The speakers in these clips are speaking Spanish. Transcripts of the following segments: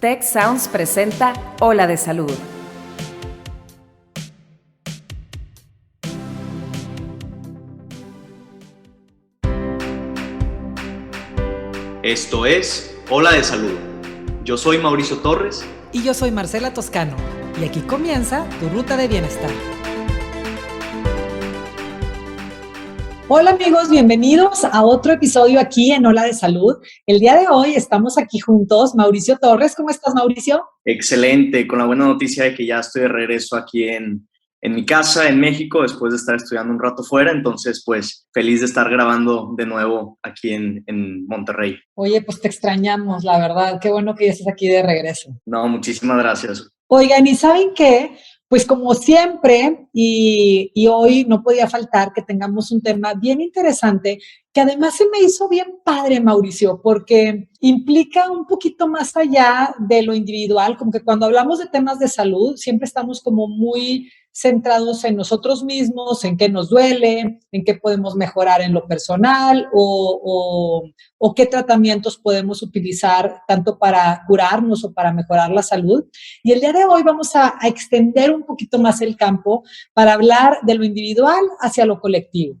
Tech Sounds presenta Ola de Salud. Esto es Ola de Salud. Yo soy Mauricio Torres. Y yo soy Marcela Toscano. Y aquí comienza tu ruta de bienestar. Hola amigos, bienvenidos a otro episodio aquí en Ola de Salud. El día de hoy estamos aquí juntos. Mauricio Torres, ¿cómo estás, Mauricio? Excelente, con la buena noticia de que ya estoy de regreso aquí en mi casa, en México, después de estar estudiando un rato fuera. Entonces, pues, feliz de estar grabando de nuevo aquí en Monterrey. Oye, pues te extrañamos, la verdad. Qué bueno que ya estés aquí de regreso. No, muchísimas gracias. Oigan, ¿y saben qué? Pues como siempre, y hoy no podía faltar que tengamos un tema bien interesante, que además se me hizo bien padre, Mauricio, porque implica un poquito más allá de lo individual, como que cuando hablamos de temas de salud, siempre estamos como muy centrados en nosotros mismos, en qué nos duele, en qué podemos mejorar en lo personal o qué tratamientos podemos utilizar tanto para curarnos o para mejorar la salud. Y el día de hoy vamos a extender un poquito más el campo para hablar de lo individual hacia lo colectivo.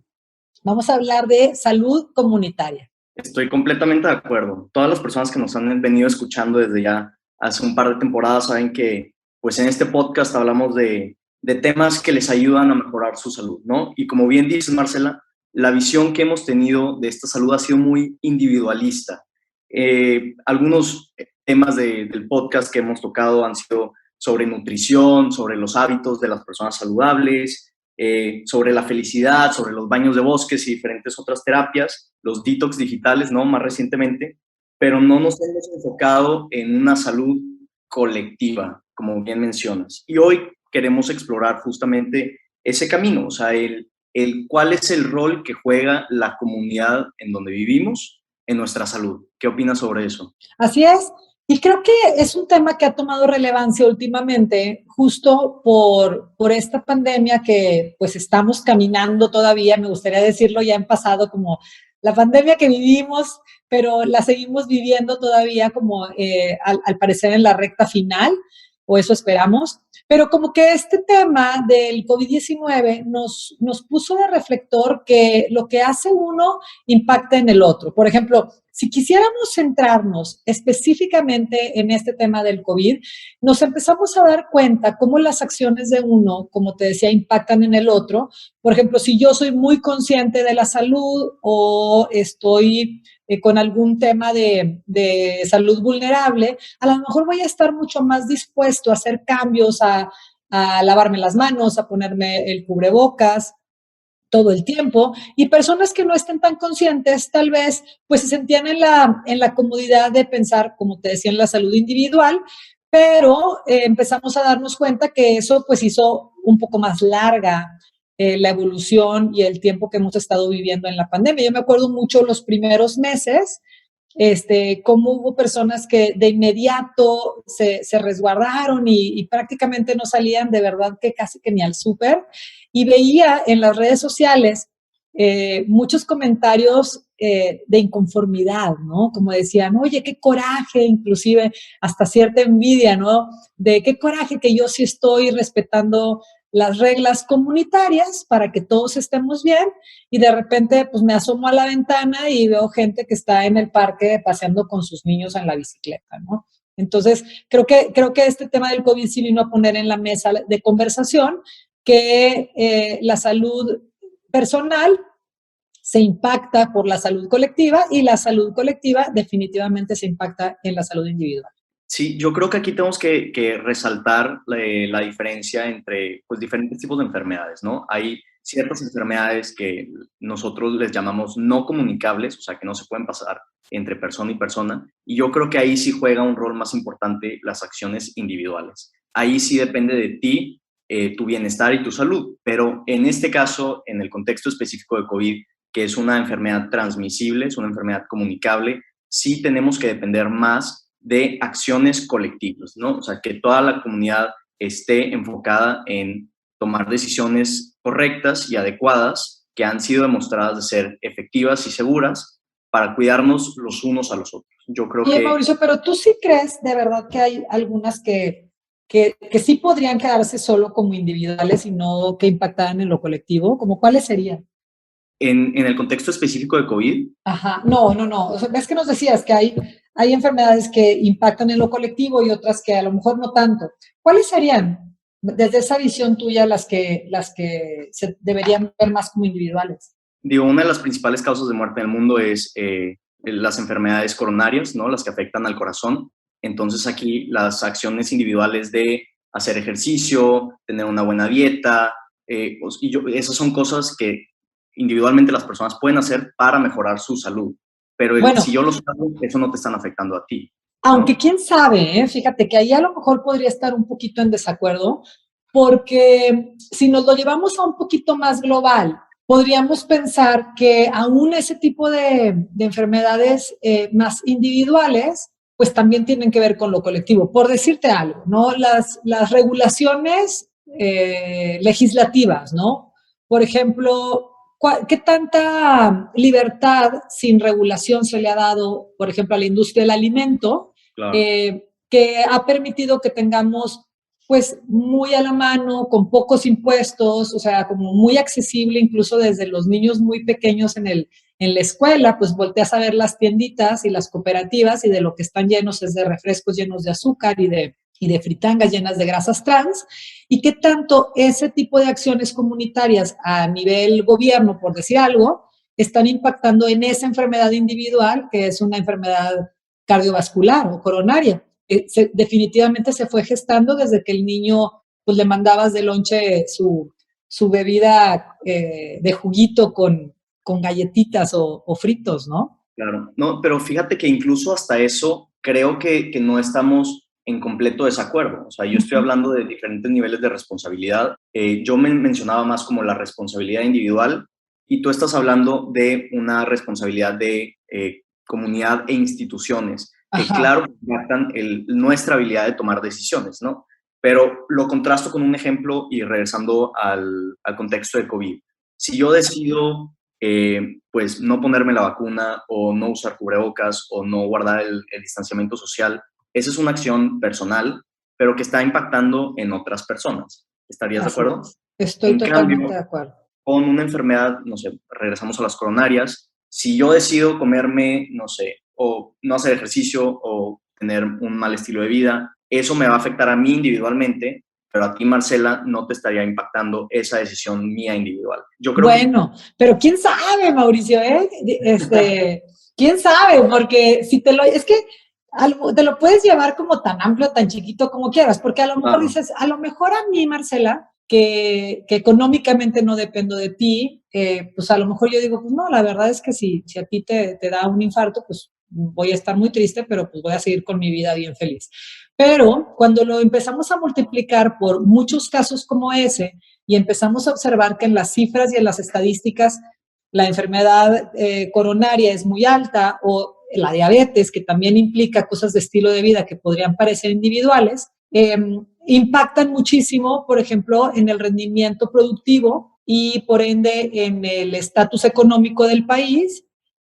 Vamos a hablar de salud comunitaria. Estoy completamente de acuerdo. Todas las personas que nos han venido escuchando desde ya hace un par de temporadas saben que, pues, en este podcast hablamos de temas que les ayudan a mejorar su salud, ¿no? Y como bien dices, Marcela, la visión que hemos tenido de esta salud ha sido muy individualista. Algunos temas del podcast que hemos tocado han sido sobre nutrición, sobre los hábitos de las personas saludables, sobre la felicidad, sobre los baños de bosques y diferentes otras terapias, los detox digitales, ¿no? Más recientemente, pero no nos hemos enfocado en una salud colectiva, como bien mencionas. Y hoy queremos explorar justamente ese camino, o sea, el cuál es el rol que juega la comunidad en donde vivimos en nuestra salud. ¿Qué opinas sobre eso? Así es. Y creo que es un tema que ha tomado relevancia últimamente, justo por esta pandemia que pues estamos caminando todavía, me gustaría decirlo ya en pasado, como la pandemia que vivimos, pero la seguimos viviendo todavía como al parecer en la recta final, o eso esperamos. Pero como que este tema del COVID-19 nos puso de reflector que lo que hace uno impacta en el otro. Por ejemplo, si quisiéramos centrarnos específicamente en este tema del COVID, nos empezamos a dar cuenta cómo las acciones de uno, como te decía, impactan en el otro. Por ejemplo, si yo soy muy consciente de la salud o estoy con algún tema de salud vulnerable, a lo mejor voy a estar mucho más dispuesto a hacer cambios, a lavarme las manos, a ponerme el cubrebocas todo el tiempo, y personas que no estén tan conscientes, tal vez, pues se sentían en la comodidad de pensar, como te decía, en la salud individual, pero empezamos a darnos cuenta que eso pues hizo un poco más larga la evolución y el tiempo que hemos estado viviendo en la pandemia. Yo me acuerdo mucho los primeros meses, cómo hubo personas que de inmediato se resguardaron y prácticamente no salían de verdad que casi que ni al súper. Y veía en las redes sociales muchos comentarios de inconformidad, ¿no? Como decían, oye, qué coraje, inclusive hasta cierta envidia, ¿no? De qué coraje que yo sí estoy respetando las reglas comunitarias para que todos estemos bien, y de repente pues me asomo a la ventana y veo gente que está en el parque paseando con sus niños en la bicicleta, ¿no? Entonces, creo que este tema del COVID sí vino a poner en la mesa de conversación que la salud personal se impacta por la salud colectiva y la salud colectiva definitivamente se impacta en la salud individual. Sí, yo creo que aquí tenemos que resaltar la diferencia entre, pues, diferentes tipos de enfermedades, ¿no? Hay ciertas enfermedades que nosotros les llamamos no comunicables, o sea, que no se pueden pasar entre persona y persona, y yo creo que ahí sí juega un rol más importante las acciones individuales. Ahí sí depende de ti, tu bienestar y tu salud, pero en este caso, en el contexto específico de COVID, que es una enfermedad transmisible, es una enfermedad comunicable, sí tenemos que depender más de acciones colectivas, ¿no? O sea, que toda la comunidad esté enfocada en tomar decisiones correctas y adecuadas que han sido demostradas de ser efectivas y seguras para cuidarnos los unos a los otros. Yo creo Oye, que Mauricio, pero tú sí crees de verdad que hay algunas que sí podrían quedarse solo como individuales y no que impactaran en lo colectivo, ¿como cuáles serían? en el contexto específico de COVID, Ajá, no. O sea, ves que nos decías que hay enfermedades que impactan en lo colectivo y otras que a lo mejor no tanto. ¿Cuáles serían, desde esa visión tuya, las que se deberían ver más como individuales? digo, una de las principales causas de muerte en el mundo es las enfermedades coronarias, ¿no? Las que afectan al corazón. Entonces aquí las acciones individuales de hacer ejercicio, tener una buena dieta, esas son cosas que individualmente las personas pueden hacer para mejorar su salud. Pero si Bueno, yo los hago, eso no te están afectando a ti, aunque ¿no? quién sabe, ¿eh? Fíjate que ahí a lo mejor podría estar un poquito en desacuerdo, porque si nos lo llevamos a un poquito más global, podríamos pensar que aún ese tipo de enfermedades más individuales, pues también tienen que ver con lo colectivo. Por decirte algo, ¿no? Las regulaciones legislativas, ¿no? Por ejemplo, ¿qué tanta libertad sin regulación se le ha dado, por ejemplo, a la industria del alimento? Claro. Que ha permitido que tengamos pues muy a la mano, con pocos impuestos, o sea, como muy accesible, incluso desde los niños muy pequeños en la escuela, pues volteas a ver las tienditas y las cooperativas y de lo que están llenos es de refrescos llenos de azúcar y de fritangas llenas de grasas trans, y qué tanto ese tipo de acciones comunitarias a nivel gobierno, por decir algo, están impactando en esa enfermedad individual, que es una enfermedad cardiovascular o coronaria. Definitivamente se fue gestando desde que el niño, pues le mandabas de lonche su bebida de juguito con galletitas o fritos, ¿no? Claro, no, pero fíjate que incluso hasta eso creo que no estamos en completo desacuerdo. O sea, yo estoy hablando de diferentes niveles de responsabilidad. Yo me mencionaba más como la responsabilidad individual y tú estás hablando de una responsabilidad de comunidad e instituciones que, Ajá. claro, impactan nuestra habilidad de tomar decisiones, ¿no? Pero lo contrasto con un ejemplo y regresando al contexto de COVID. Si yo decido pues no ponerme la vacuna o no usar cubrebocas o no guardar el distanciamiento social, esa es una acción personal, pero que está impactando en otras personas. ¿Estarías de Así acuerdo? es. Estoy En totalmente cambio, de acuerdo. con una enfermedad, no sé, regresamos a las coronarias, si yo decido comerme, no sé, o no hacer ejercicio o tener un mal estilo de vida, eso me va a afectar a mí individualmente, pero a ti, Marcela, no te estaría impactando esa decisión mía individual. Yo creo que Bueno, pero quién sabe, Mauricio, ¿eh? Quién sabe, porque si es que te lo puedes llevar como tan amplio, tan chiquito como quieras, porque a lo mejor claro, dices, a lo mejor a mí, Marcela, que económicamente no dependo de ti, pues a lo mejor yo digo, pues no, la verdad es que si a ti te da un infarto, pues voy a estar muy triste, pero pues voy a seguir con mi vida bien feliz. Pero cuando lo empezamos a multiplicar por muchos casos como ese, y empezamos a observar que en las cifras y en las estadísticas la enfermedad coronaria es muy alta o la diabetes, que también implica cosas de estilo de vida que podrían parecer individuales, impactan muchísimo, por ejemplo, en el rendimiento productivo y por ende en el estatus económico del país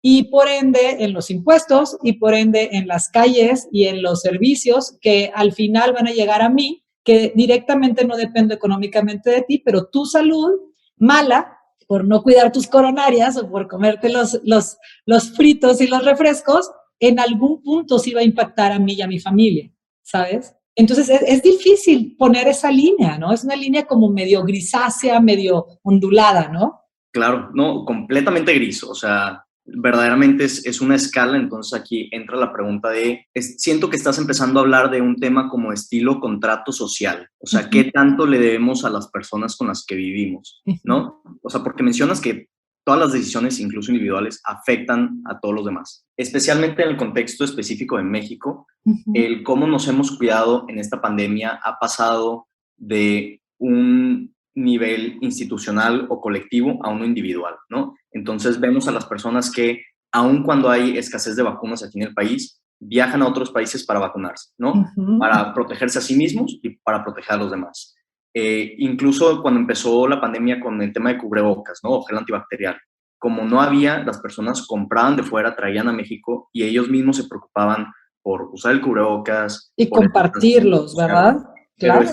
y por ende en los impuestos y por ende en las calles y en los servicios que al final van a llegar a mí, que directamente no dependo económicamente de ti, pero tu salud mala por no cuidar tus coronarias o por comerte los fritos y los refrescos, en algún punto sí va a impactar a mí y a mi familia, ¿sabes? Entonces es difícil poner esa línea, ¿no? Es una línea como medio grisácea, medio ondulada, ¿no? claro, no, completamente gris, o sea, verdaderamente es una escala, entonces aquí entra la pregunta de, siento que estás empezando a hablar de un tema como estilo contrato social, o sea, ¿qué tanto le debemos a las personas con las que vivimos? ¿No? O sea, porque mencionas que todas las decisiones, incluso individuales, afectan a todos los demás, especialmente en el contexto específico de México, el cómo nos hemos cuidado en esta pandemia ha pasado de un nivel institucional o colectivo a uno individual, ¿no? Entonces vemos a las personas que, aun cuando hay escasez de vacunas aquí en el país, viajan a otros países para vacunarse, ¿no? Para protegerse a sí mismos y para proteger a los demás. Incluso cuando empezó la pandemia con el tema de cubrebocas, ¿no? O gel antibacterial. como no había, las personas compraban de fuera, traían a México y ellos mismos se preocupaban por usar el cubrebocas. Y por compartirlos, ¿verdad? Pero Claro.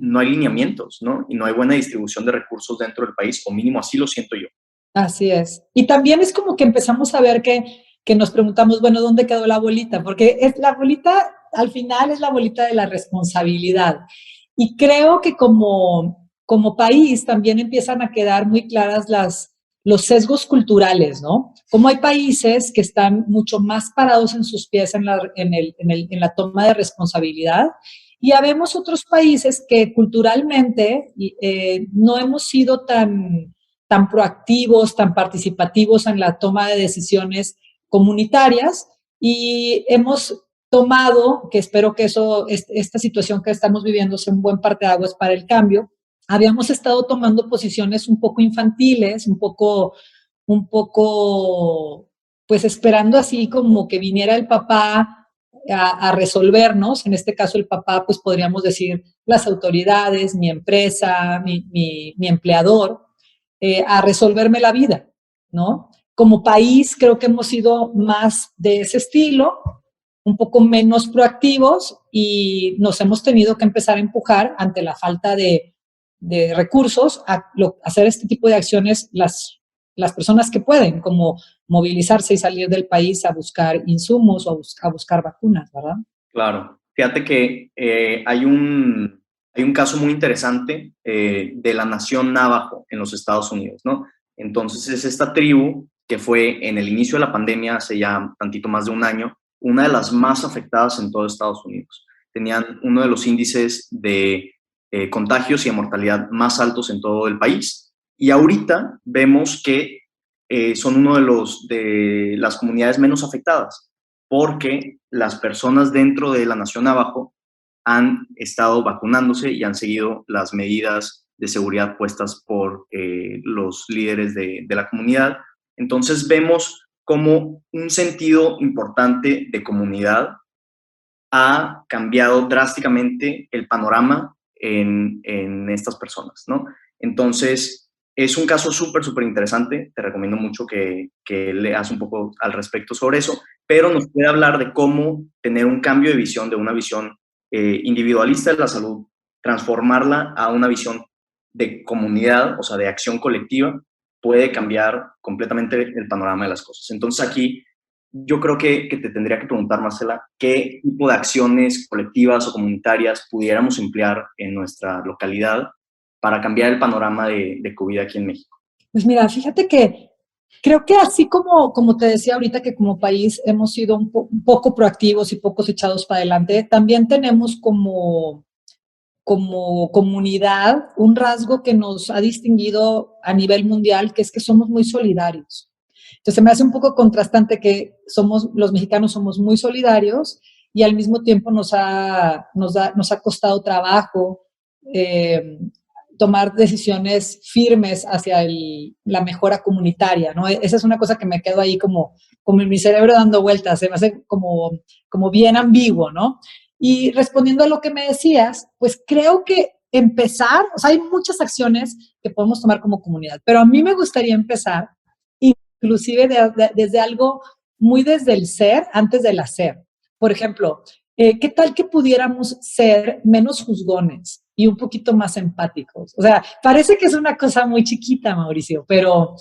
no hay lineamientos, ¿no? Y no hay buena distribución de recursos dentro del país, o mínimo así lo siento yo. Así es. Y también es como que empezamos a ver que nos preguntamos, bueno, ¿dónde quedó la bolita? Porque es la bolita, al final es la bolita de la responsabilidad. Y creo que como país también empiezan a quedar muy claras los sesgos culturales, ¿no? Como hay países que están mucho más parados en sus pies en la toma de responsabilidad, y habemos otros países que culturalmente no hemos sido tan proactivos, tan participativos en la toma de decisiones comunitarias, y hemos tomado, que espero que esta situación que estamos viviendo sea un buen parteaguas para el cambio. Habíamos estado tomando posiciones un poco infantiles, pues esperando así como que viniera el papá a resolvernos. En este caso el papá, pues podríamos decir las autoridades, mi empresa, mi empleador, a resolverme la vida, ¿no? Como país creo que hemos sido más de ese estilo, un poco menos proactivos, y nos hemos tenido que empezar a empujar ante la falta de recursos a hacer este tipo de acciones las personas que pueden, como movilizarse y salir del país a buscar insumos o a buscar vacunas, ¿verdad? Claro. Fíjate que hay un caso muy interesante de la nación Navajo en los Estados Unidos, ¿no? Entonces es esta tribu que fue en el inicio de la pandemia, hace ya tantito más de un año, una de las más afectadas en todo Estados Unidos. Tenían uno de los índices de contagios y de mortalidad más altos en todo el país. Y ahorita vemos que son uno de las comunidades menos afectadas, porque las personas dentro de la nación Navajo han estado vacunándose y han seguido las medidas de seguridad puestas por los líderes de la comunidad. Entonces vemos como un sentido importante de comunidad ha cambiado drásticamente el panorama en estas personas, ¿no? Entonces, es un caso súper interesante. Te recomiendo mucho que leas un poco al respecto sobre eso, pero nos puede hablar de cómo tener un cambio de visión, de una visión individualista de la salud, transformarla a una visión de comunidad, o sea, de acción colectiva, puede cambiar completamente el panorama de las cosas. Entonces, aquí yo creo que te tendría que preguntar, Marcela, qué tipo de acciones colectivas o comunitarias pudiéramos emplear en nuestra localidad para cambiar el panorama de COVID aquí en México. Pues mira, fíjate que creo que así como te decía ahorita, que como país hemos sido un poco proactivos y pocos echados para adelante, también tenemos como comunidad un rasgo que nos ha distinguido a nivel mundial, que es que somos muy solidarios. Entonces me hace un poco contrastante que los mexicanos somos muy solidarios, y al mismo tiempo nos ha costado trabajo tomar decisiones firmes hacia la mejora comunitaria, ¿no? Esa es una cosa que me quedo ahí como en mi cerebro dando vueltas, se me hace como bien ambiguo, ¿no? Y respondiendo a lo que me decías, pues creo que empezar, o sea, hay muchas acciones que podemos tomar como comunidad, pero a mí me gustaría empezar inclusive desde algo muy desde el ser antes del hacer. Por ejemplo, ¿qué tal que pudiéramos ser menos juzgones y un poquito más empáticos? O sea, parece que es una cosa muy chiquita, Mauricio, pero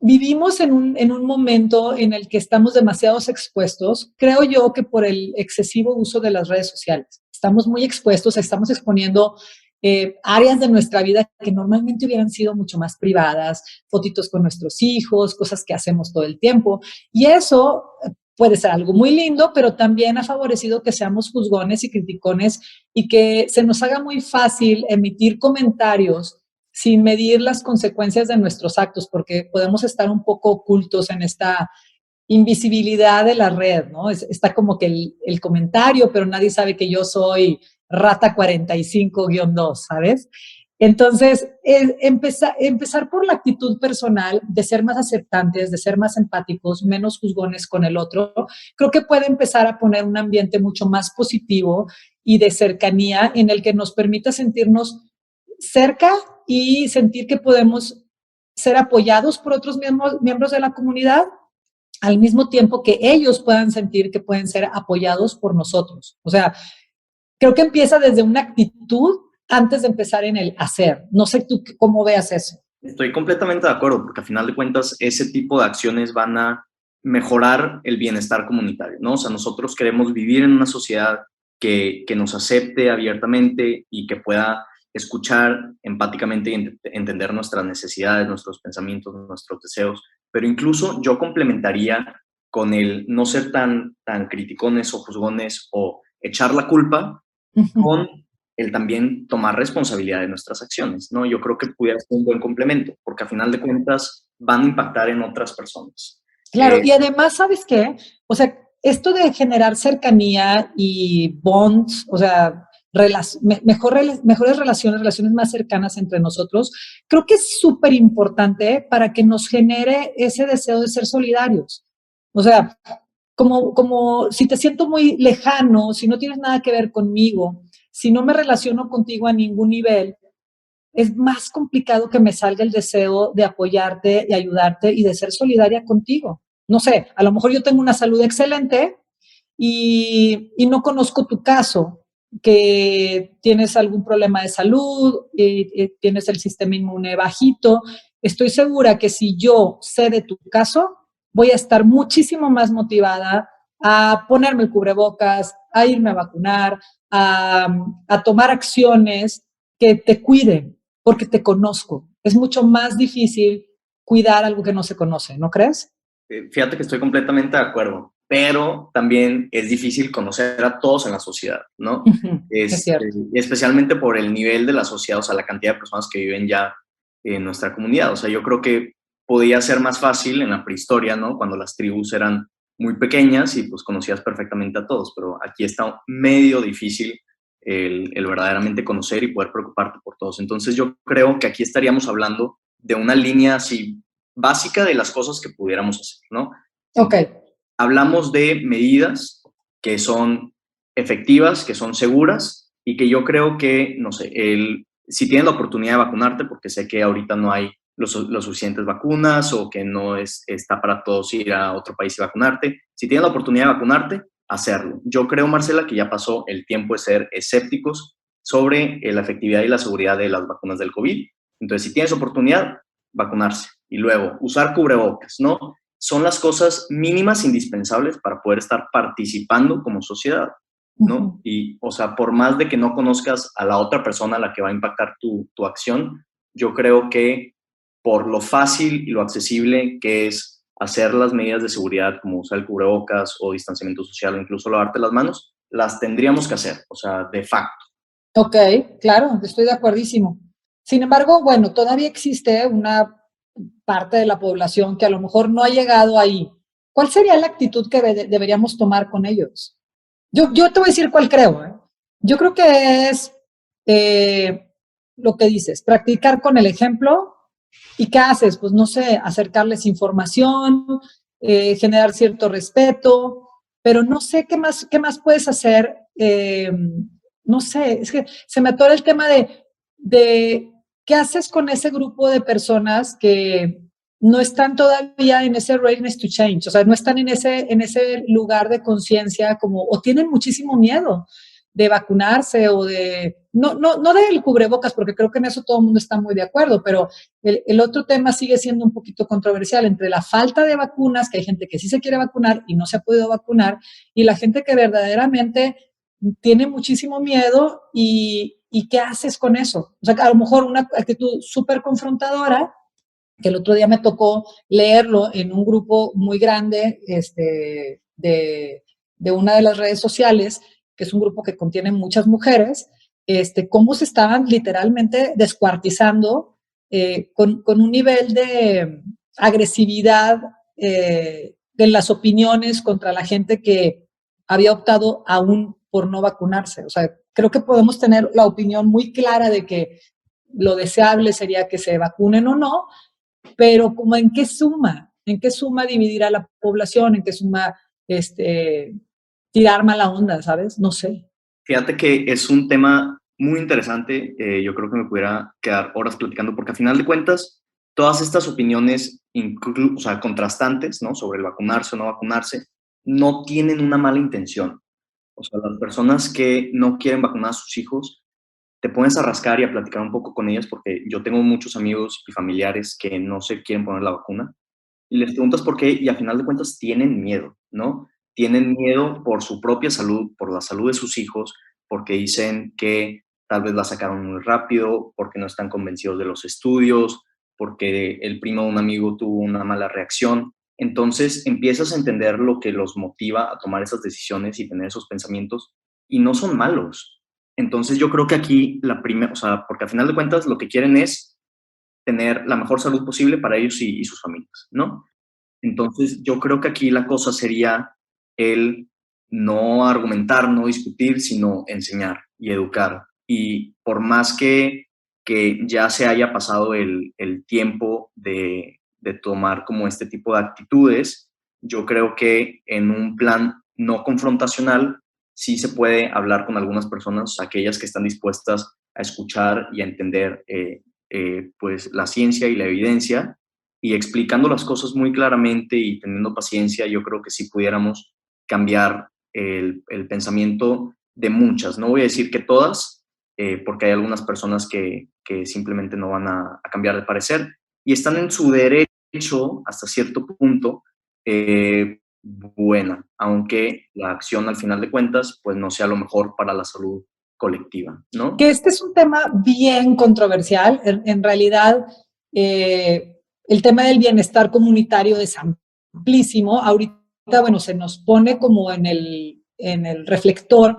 vivimos en un momento en el que estamos demasiado expuestos, creo yo que por el excesivo uso de las redes sociales. Estamos muy expuestos, estamos exponiendo áreas de nuestra vida que normalmente hubieran sido mucho más privadas, fotitos con nuestros hijos, cosas que hacemos todo el tiempo. Y eso puede ser algo muy lindo, pero también ha favorecido que seamos juzgones y criticones, y que se nos haga muy fácil emitir comentarios sin medir las consecuencias de nuestros actos, porque podemos estar un poco ocultos en esta invisibilidad de la red, ¿no? Está como que el comentario, pero nadie sabe que yo soy Rata 45-2, ¿sabes? Entonces, empezar por la actitud personal de ser más aceptantes, de ser más empáticos, menos juzgones con el otro, creo que puede empezar a poner un ambiente mucho más positivo y de cercanía, en el que nos permita sentirnos cerca y sentir que podemos ser apoyados por otros miembros de la comunidad, al mismo tiempo que ellos puedan sentir que pueden ser apoyados por nosotros. O sea, creo que empieza desde una actitud antes de empezar en el hacer. No sé tú cómo veas eso. Estoy completamente de acuerdo, porque a final de cuentas ese tipo de acciones van a mejorar el bienestar comunitario, ¿no? O sea, nosotros queremos vivir en una sociedad que nos acepte abiertamente y que pueda escuchar empáticamente y entender nuestras necesidades, nuestros pensamientos, nuestros deseos, pero incluso yo complementaría con el no ser tan criticones o juzgones o echar la culpa con el también tomar responsabilidad de nuestras acciones, ¿no? Yo creo que pudiera ser un buen complemento, porque a final de cuentas van a impactar en otras personas. Claro, y además, ¿sabes qué? O sea, esto de generar cercanía y bonds, o sea, mejores relaciones más cercanas entre nosotros, creo que es súper importante para que nos genere ese deseo de ser solidarios. O sea, como si te siento muy lejano, si no tienes nada que ver conmigo, si no me relaciono contigo a ningún nivel, es más complicado que me salga el deseo de apoyarte, de ayudarte y de ser solidaria contigo. No sé, a lo mejor yo tengo una salud excelente y no conozco tu caso, que tienes algún problema de salud, tienes el sistema inmune bajito. Estoy segura que si yo sé de tu caso, voy a estar muchísimo más motivada a ponerme el cubrebocas, a irme a vacunar, a tomar acciones que te cuiden, porque te conozco. Es mucho más difícil cuidar algo que no se conoce, ¿no crees? Fíjate que estoy completamente de acuerdo, pero también es difícil conocer a todos en la sociedad, ¿no? Es cierto. Especialmente por el nivel de la sociedad, o sea, la cantidad de personas que viven ya en nuestra comunidad. O sea, yo creo que podía ser más fácil en la prehistoria, ¿no? Cuando las tribus eran muy pequeñas y pues conocías perfectamente a todos, pero aquí está medio difícil el verdaderamente conocer y poder preocuparte por todos. Entonces yo creo que aquí estaríamos hablando de una línea así básica de las cosas que pudiéramos hacer, ¿no? Ok. Hablamos de medidas que son efectivas, que son seguras y que yo creo que, no sé, si tienes la oportunidad de vacunarte, porque sé que ahorita no hay los suficientes vacunas o que no está para todos ir a otro país y vacunarte, si tienes la oportunidad de vacunarte, hacerlo. Yo creo, Marcela, que ya pasó el tiempo de ser escépticos sobre la efectividad y la seguridad de las vacunas del COVID. Entonces, si tienes oportunidad, vacunarse. Y luego, usar cubrebocas, ¿no? Son las cosas mínimas indispensables para poder estar participando como sociedad, ¿no? Y, o sea, por más de que no conozcas a la otra persona a la que va a impactar tu acción, yo creo que por lo fácil y lo accesible que es hacer las medidas de seguridad, como usar el cubrebocas o distanciamiento social o incluso lavarte las manos, las tendríamos que hacer, o sea, de facto. Ok, claro, estoy de acuerdísimo. Sin embargo, bueno, todavía existe una parte de la población que a lo mejor no ha llegado ahí. ¿Cuál sería la actitud que deberíamos tomar con ellos? Yo te voy a decir cuál creo. ¿Eh? Yo creo que es lo que dices, practicar con el ejemplo. ¿Y qué haces? Pues no sé, acercarles información, generar cierto respeto, pero no sé qué más puedes hacer. No sé, es que se me atora el tema de qué haces con ese grupo de personas que no están todavía en ese readiness to change, o sea, no están en ese lugar de conciencia como, o tienen muchísimo miedo de vacunarse o no del cubrebocas, porque creo que en eso todo el mundo está muy de acuerdo, pero el otro tema sigue siendo un poquito controversial entre la falta de vacunas, que hay gente que sí se quiere vacunar y no se ha podido vacunar, y la gente que verdaderamente tiene muchísimo miedo y ¿qué haces con eso? O sea, a lo mejor una actitud súper confrontadora, que el otro día me tocó leerlo en un grupo muy grande de una de las redes sociales, que es un grupo que contiene muchas mujeres, cómo se estaban literalmente descuartizando con un nivel de agresividad en las opiniones contra la gente que había optado aún por no vacunarse. O sea, creo que podemos tener la opinión muy clara de que lo deseable sería que se vacunen o no, pero como en qué suma dividir a la población, en qué suma tirar mala onda, ¿sabes? No sé. Fíjate que es un tema muy interesante, yo creo que me pudiera quedar horas platicando, porque a final de cuentas, todas estas opiniones, o sea, contrastantes, ¿no? Sobre el vacunarse o no vacunarse, no tienen una mala intención. O sea, las personas que no quieren vacunar a sus hijos, te pones a rascar y a platicar un poco con ellas, porque yo tengo muchos amigos y familiares que no se quieren poner la vacuna, y les preguntas por qué, y a final de cuentas tienen miedo, ¿no? Tienen miedo por su propia salud, por la salud de sus hijos, porque dicen que tal vez la sacaron muy rápido, porque no están convencidos de los estudios, porque el primo de un amigo tuvo una mala reacción. Entonces empiezas a entender lo que los motiva a tomar esas decisiones y tener esos pensamientos, y no son malos. Entonces yo creo que aquí la primera, o sea, porque a final de cuentas lo que quieren es tener la mejor salud posible para ellos y sus familias, ¿no? Entonces, yo creo que aquí la cosa sería el no argumentar, no discutir, sino enseñar y educar. Y por más que ya se haya pasado el tiempo de tomar como este tipo de actitudes, yo creo que en un plan no confrontacional sí se puede hablar con algunas personas, aquellas que están dispuestas a escuchar y a entender pues la ciencia y la evidencia, y explicando las cosas muy claramente y teniendo paciencia, yo creo que sí pudiéramos cambiar el pensamiento de muchas. No voy a decir que todas, porque hay algunas personas que simplemente no van a cambiar de parecer y están en su derecho hasta cierto punto buena, aunque la acción al final de cuentas pues no sea lo mejor para la salud colectiva, ¿no? Que este es un tema bien controversial. En realidad, el tema del bienestar comunitario es amplísimo. Ahorita, bueno, se nos pone como en el reflector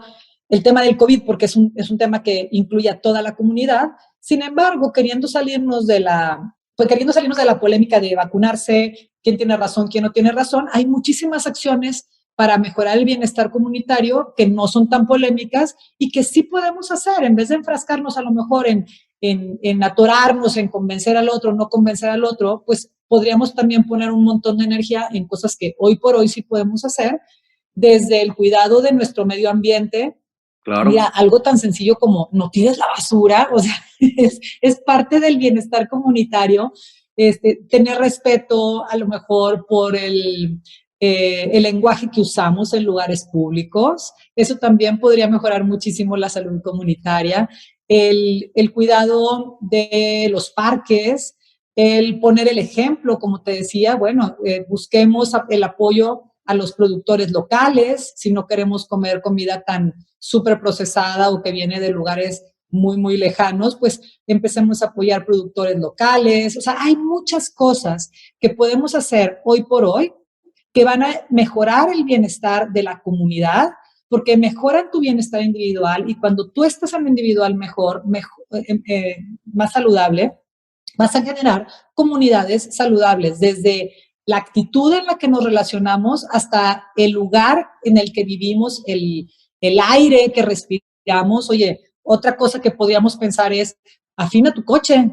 el tema del COVID, porque es un tema que incluye a toda la comunidad. Sin embargo, queriendo salirnos de la polémica de vacunarse, quién tiene razón, quién no tiene razón, hay muchísimas acciones para mejorar el bienestar comunitario que no son tan polémicas y que sí podemos hacer, en vez de enfrascarnos a lo mejor en atorarnos, en convencer al otro, no convencer al otro, pues podríamos también poner un montón de energía en cosas que hoy por hoy sí podemos hacer, desde el cuidado de nuestro medio ambiente. Claro. Mira, algo tan sencillo como no tires la basura, o sea, es parte del bienestar comunitario, tener respeto a lo mejor por el lenguaje que usamos en lugares públicos. Eso también podría mejorar muchísimo la salud comunitaria. El cuidado de los parques, el poner el ejemplo, como te decía, bueno, busquemos el apoyo a los productores locales, si no queremos comer comida tan súper procesada o que viene de lugares muy, muy lejanos, pues empecemos a apoyar productores locales. O sea, hay muchas cosas que podemos hacer hoy por hoy que van a mejorar el bienestar de la comunidad, porque mejoran tu bienestar individual y cuando tú estás en lo individual más saludable, vas a generar comunidades saludables, desde la actitud en la que nos relacionamos hasta el lugar en el que vivimos, el aire que respiramos. Oye, otra cosa que podríamos pensar es, afina tu coche.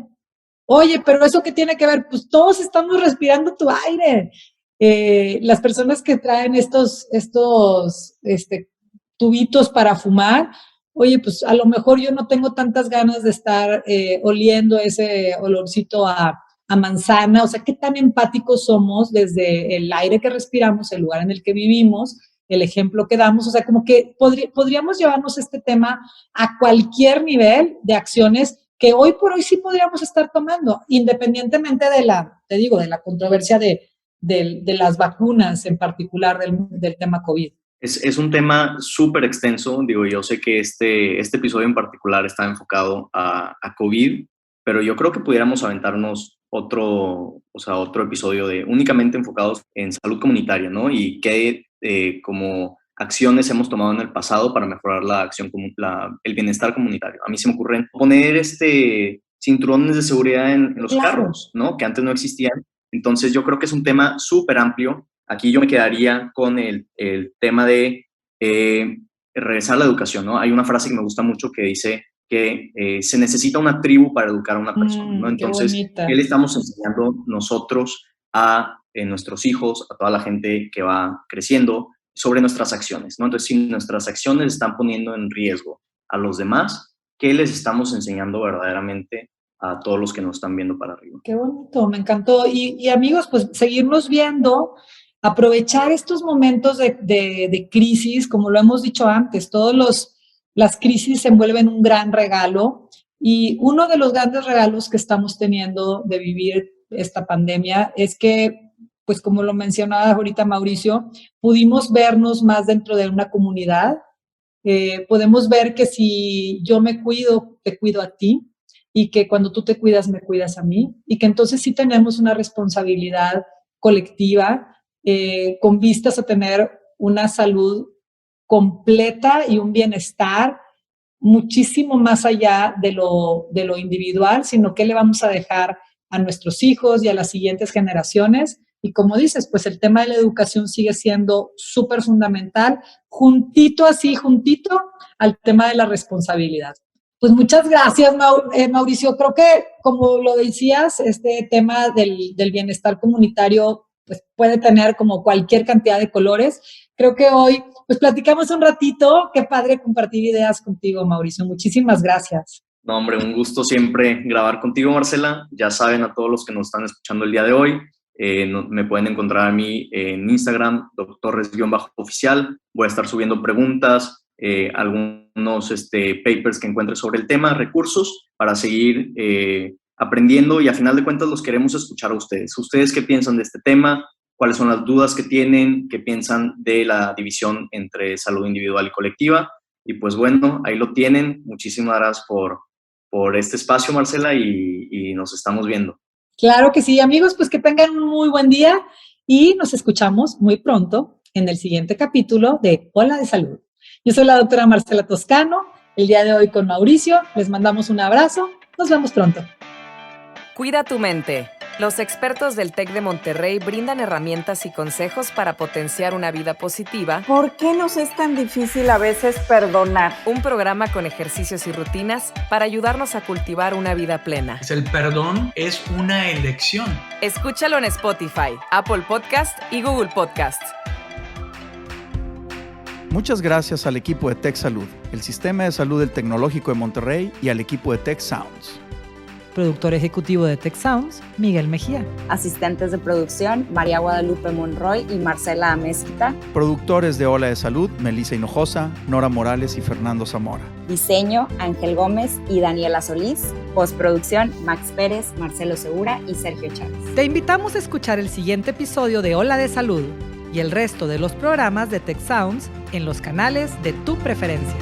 Oye, pero ¿eso qué tiene que ver? Pues todos estamos respirando tu aire. Las personas que traen estos tubitos para fumar, oye, pues a lo mejor yo no tengo tantas ganas de estar oliendo ese olorcito a manzana. O sea, qué tan empáticos somos desde el aire que respiramos, el lugar en el que vivimos, el ejemplo que damos. O sea, como que podríamos llevarnos este tema a cualquier nivel de acciones que hoy por hoy sí podríamos estar tomando, independientemente de la controversia de las vacunas en particular del tema COVID. Es un tema súper extenso, digo, yo sé que este episodio en particular está enfocado a COVID, pero yo creo que pudiéramos aventarnos otro episodio únicamente enfocados en salud comunitaria, ¿no? Y qué como acciones hemos tomado en el pasado para mejorar el bienestar comunitario. A mí se me ocurren poner cinturones de seguridad en los carros, ¿no? Que antes no existían. Entonces yo creo que es un tema súper amplio. Aquí yo me quedaría con el tema de regresar a la educación, ¿no? Hay una frase que me gusta mucho que dice que se necesita una tribu para educar a una persona, ¿no? Entonces, ¿qué le estamos enseñando nosotros a nuestros hijos, a toda la gente que va creciendo sobre nuestras acciones, ¿no? Entonces, si nuestras acciones están poniendo en riesgo a los demás, ¿qué les estamos enseñando verdaderamente a todos los que nos están viendo para arriba. Qué bonito, me encantó. Y amigos, pues seguirnos viendo, aprovechar estos momentos de crisis, como lo hemos dicho antes, las crisis se envuelven un gran regalo, y uno de los grandes regalos que estamos teniendo de vivir esta pandemia es que, pues como lo mencionaba ahorita Mauricio, pudimos vernos más dentro de una comunidad. Podemos ver que si yo me cuido, te cuido a ti, y que cuando tú te cuidas, me cuidas a mí, y que entonces sí tenemos una responsabilidad colectiva con vistas a tener una salud completa y un bienestar muchísimo más allá de lo individual, sino que le vamos a dejar a nuestros hijos y a las siguientes generaciones. Y como dices, pues el tema de la educación sigue siendo súper fundamental, juntito al tema de la responsabilidad. Pues muchas gracias, Mauricio. Creo que, como lo decías, este tema del bienestar comunitario pues puede tener como cualquier cantidad de colores. Creo que hoy pues platicamos un ratito. Qué padre compartir ideas contigo, Mauricio. Muchísimas gracias. No, hombre, un gusto siempre grabar contigo, Marcela. Ya saben, a todos los que nos están escuchando el día de hoy, me pueden encontrar a mí en Instagram, doctorres_oficial. Voy a estar subiendo preguntas, algunos papers que encuentre sobre el tema, recursos para seguir aprendiendo, y a final de cuentas los queremos escuchar a ustedes. ¿Ustedes qué piensan de este tema? ¿Cuáles son las dudas que tienen? ¿Qué piensan de la división entre salud individual y colectiva? Y pues bueno, ahí lo tienen. Muchísimas gracias por este espacio, Marcela, y nos estamos viendo. Claro que sí, amigos, pues que tengan un muy buen día y nos escuchamos muy pronto en el siguiente capítulo de Hola de Salud. Yo soy la doctora Marcela Toscano, el día de hoy con Mauricio. Les mandamos un abrazo. Nos vemos pronto. Cuida tu mente. Los expertos del TEC de Monterrey brindan herramientas y consejos para potenciar una vida positiva. ¿Por qué nos es tan difícil a veces perdonar? Un programa con ejercicios y rutinas para ayudarnos a cultivar una vida plena. El perdón es una elección. Escúchalo en Spotify, Apple Podcast y Google Podcast. Muchas gracias al equipo de Tech Salud, el Sistema de Salud del Tecnológico de Monterrey, y al equipo de Tech Sounds. Productor ejecutivo de Tech Sounds, Miguel Mejía. Asistentes de producción, María Guadalupe Monroy y Marcela Amezquita. Productores de Hola de Salud, Melissa Hinojosa, Nora Morales y Fernando Zamora. Diseño, Ángel Gómez y Daniela Solís. Postproducción, Max Pérez, Marcelo Segura y Sergio Chávez. Te invitamos a escuchar el siguiente episodio de Hola de Salud y el resto de los programas de Tech Sounds en los canales de tu preferencia.